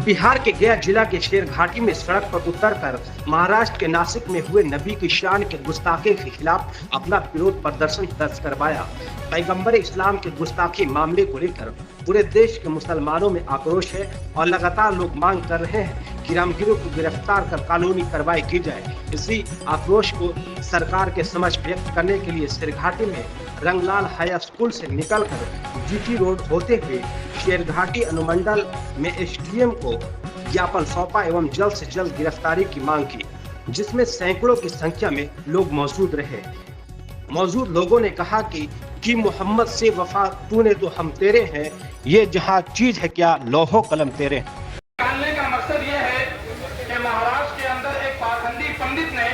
बिहार के गया जिला के शेरघाटी में सड़क पर उतरकर महाराष्ट्र के नासिक में हुए नबी की शान के गुस्ताखी के खिलाफ अपना विरोध प्रदर्शन दर्ज करवाया। पैगंबर इस्लाम के गुस्ताखी मामले को लेकर पूरे देश के मुसलमानों में आक्रोश है और लगातार लोग मांग कर रहे हैं कि रामगिरों को गिरफ्तार कर कानूनी कार्रवाई की जाए। इसी आक्रोश को सरकार के समक्ष व्यक्त करने के लिए शेरघाटी में रंगलाल हाई स्कूल से निकलकर जीटी रोड होते हुए शेरघाटी अनुमंडल में एसडीएम को ज्ञापन सौंपा एवं जल्द से जल्द गिरफ्तारी की मांग की, जिसमें सैकड़ों की संख्या में लोग मौजूद रहे। मौजूद लोगों ने कहा कि मोहम्मद से वफा तूने तो हम तेरे हैं, ये जहां चीज है क्या लोहो कलम तेरे। जानने का मकसद ये है कि महाराष्ट्र के अंदर एक पाखंडी पंडित ने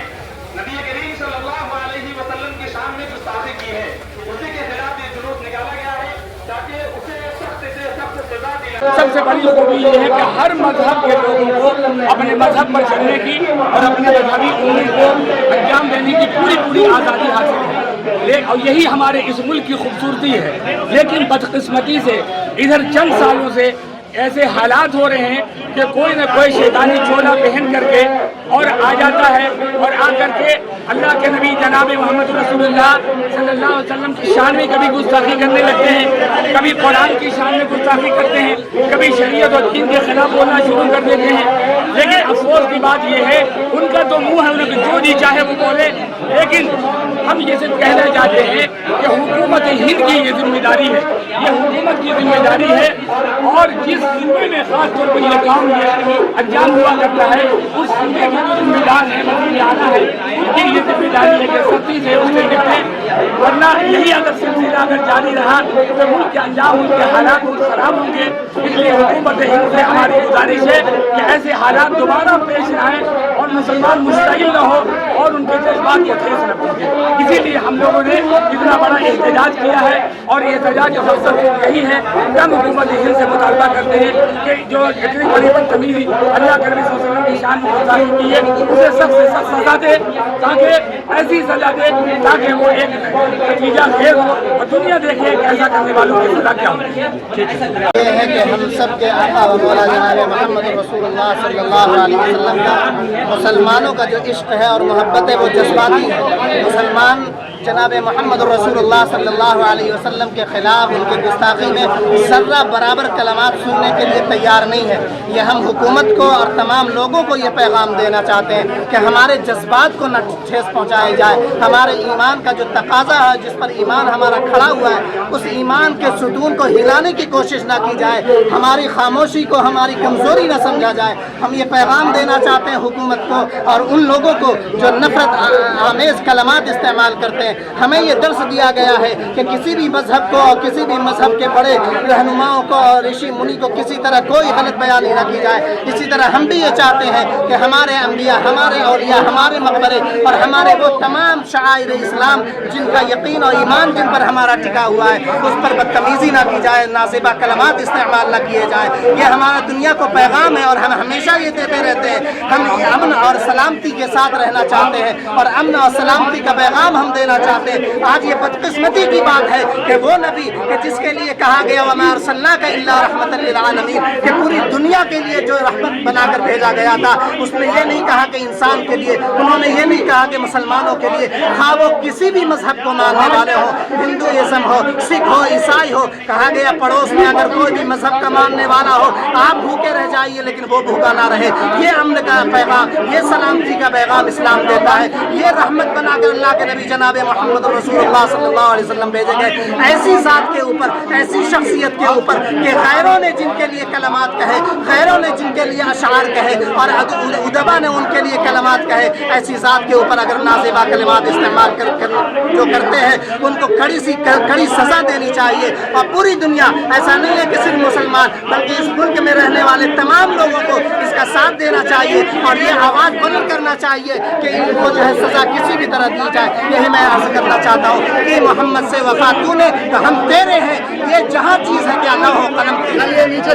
नबी करीम सल्लल्लाहु अलैहि वसल्लम की शान में गुस्ताखी की है, उसी के खिलाफ ये जुलूस निकाला गया है ताकि उसे सख्त से सख्त सजा दी जाए। सबसे बड़ी खूबी ये है कि हर मजहब के लोगों को अपने मजहब पर चलने की और अपने मजहबी उम्मीद को अंजाम देने की पूरी आज़ादी हासिल है। और यही हमारे इस मुल्क की खूबसूरती है। लेकिन बदकिस्मती से इधर चंद सालों से ऐसे हालात हो रहे हैं कि कोई न कोई शैतानी चोला पहन करके और आ जाता है और आ करके अल्लाह के नबी जनाब मोहम्मद रसूलुल्लाह सल्लल्लाहु अलैहि वसल्लम की शान में कभी गुस्ताखी करने लगते हैं, कभी कुरान की शान में गुस्ताखी करते हैं, कभी शरीयत और दीन के खिलाफ बोलना शुरू कर देते हैं। लेकिन अफसोस की बात यह है उनका तो मुंह है, उनकी जो जी चाहे वो बोले, लेकिन हम ये सिर्फ कहना चाहते हैं कि हुकूमत हिंद की ये जिम्मेदारी है, ये हुकूमत की जिम्मेदारी है। और जिस सूबे में खास तौर पर यह काम अंजाम हुआ करता है उस सूबे के जो जिम्मेदार है, वजीर आला है, उनकी ये जिम्मेदारी है कि सख्ती से उससे निपटें, वरना यही अगर सिलसिला अगर जारी रहा तो मुल्क के अंजाम, उनके हालात बहुत खराब होंगे। इसलिए हुकूमत हिंद से हमारी गुजारिश है कि ऐसे हालात दोबारा पेश न आए और मुसलमान मुस्तकिल न हो और उनके जज्बात को ठेस न पहुंचे। इसीलिए हम लोगों ने इतना बड़ा एहतजाज किया है और ये एहतजाज का मकसद यही है कि हम हुकूमत हिंद से मुतालबा करते हैं कि जो इतनी बड़ी बदतमीजी अल्लाह के नबी सल्लल्लाहु अलैहि वसल्लम की शान में गुस्ताखी की है उसे सख्त से सख्त सजा दे, ताकि ऐसी सजा दे ताकि वो एक नतीजा खेल हो और दुनिया देखे कि ऐसा करने वालों की सजा क्या होगी। ये है कि हम सब के आका व मौला जनाब मोहम्मद रसूलुल्लाह सल्लल्लाहु अलैहि वसल्लम का मुसलमानों का जो इश्क है और मोहब्बत है वो जज्बाती है। मुसलमान जनाब मोहम्मद रसूलुल्लाह सल्लल्लाहु अलैहि वसल्लम के खिलाफ उनकी गुस्ताखी में सर्रा बराबर कलमात सुनने के लिए तैयार नहीं है। ये हम हुकूमत को और तमाम लोगों को ये पैगाम देना चाहते हैं कि हमारे जज्बात को न ठेस पहुँचाया जाए। हमारे ईमान का जो तकाजा है, जिस पर ईमान हमारा खड़ा हुआ है, उस ईमान के सुतून को हिलाने की कोशिश ना की जाए, हमारी खामोशी को हमारी कमज़ोरी न समझा जाए। हम ये पैगाम देना चाहते हैं हुकूमत को और उन लोगों को जो नफरत आमेज़ कलमात इस्तेमाल करते हैं। हमें ये दर्स दिया गया है कि किसी भी मजहब को और किसी भी मजहब के बड़े रहनुमाओं को और ऋषि मुनि को किसी तरह कोई गलत बयानी न की जाए। इसी तरह हम भी ये चाहते हैं कि हमारे अंबिया, हमारे औलिया, हमारे मकबरे और हमारे वो तमाम शायर इस्लाम जिनका यकीन और ईमान जिन पर हमारा टिका हुआ है उस पर बदतमीजी ना की जाए, नाज़िबा कलमात इस्तेमाल न किए जाए। ये हमारा दुनिया को पैगाम है और हम हमेशा ये देते रहते हैं। हम अमन और सलामती के साथ रहना चाहते हैं और अमन और सलामती का पैगाम हम देना चाहते हैं। आज ये बदकिस्मती की बात है कि वो नबी कि जिसके लिए कहा गया वमा अरसलनाका इल्ला रहमतन लिल आलमीन, कि पूरी दुनिया के लिए जो रहमत बनाकर भेजा गया था, उसने ये नहीं कहा कि इंसान के लिए, उन्होंने ये नहीं कहा कि मुसलमानों के लिए, हाँ वो किसी भी मजहब को मानने वाले हो, हिंदुइज्म हो, सिख हो, ईसाई हो, कहा गया पड़ोस में अगर कोई भी मजहब का मानने वाला हो आप भूखे रह जाइए लेकिन वो भूखा ना रहे। ये अमन का पैगाम, ये सलामती का पैगाम इस्लाम देता है। ये रहमत बनाकर अल्लाह के नबी जनाब मोहम्मद रसूलुल्लाह सल्लल्लाहु अलैहि वसल्लम भेजे गए, ऐसी जात के ऊपर, ऐसी शख्सियत के ऊपर कि गैरों ने जिनके लिए कलमात कहे, गैरों ने जिनके लिए अशार कहे और उदबा ने उनके लिए कलमात कहे, ऐसी जात के ऊपर अगर नाज़िबा कलमात इस्तेमाल जो करते हैं उनको कड़ी सजा देनी चाहिए। और पूरी दुनिया, ऐसा नहीं है कि सिर्फ मुसलमान बल्कि इस मुल्क में रहने वाले तमाम लोगों को इसका साथ देना चाहिए और ये आवाज़ बुलंद करना चाहिए कि इनको जो है सजा किसी भी तरह दी जाए। यही मैं अर्ज करना चाहता हूँ कि मोहम्मद से वफा तूने तो हम तेरे हैं, ये जहाँ चीज़ है कि अल्लाह कलम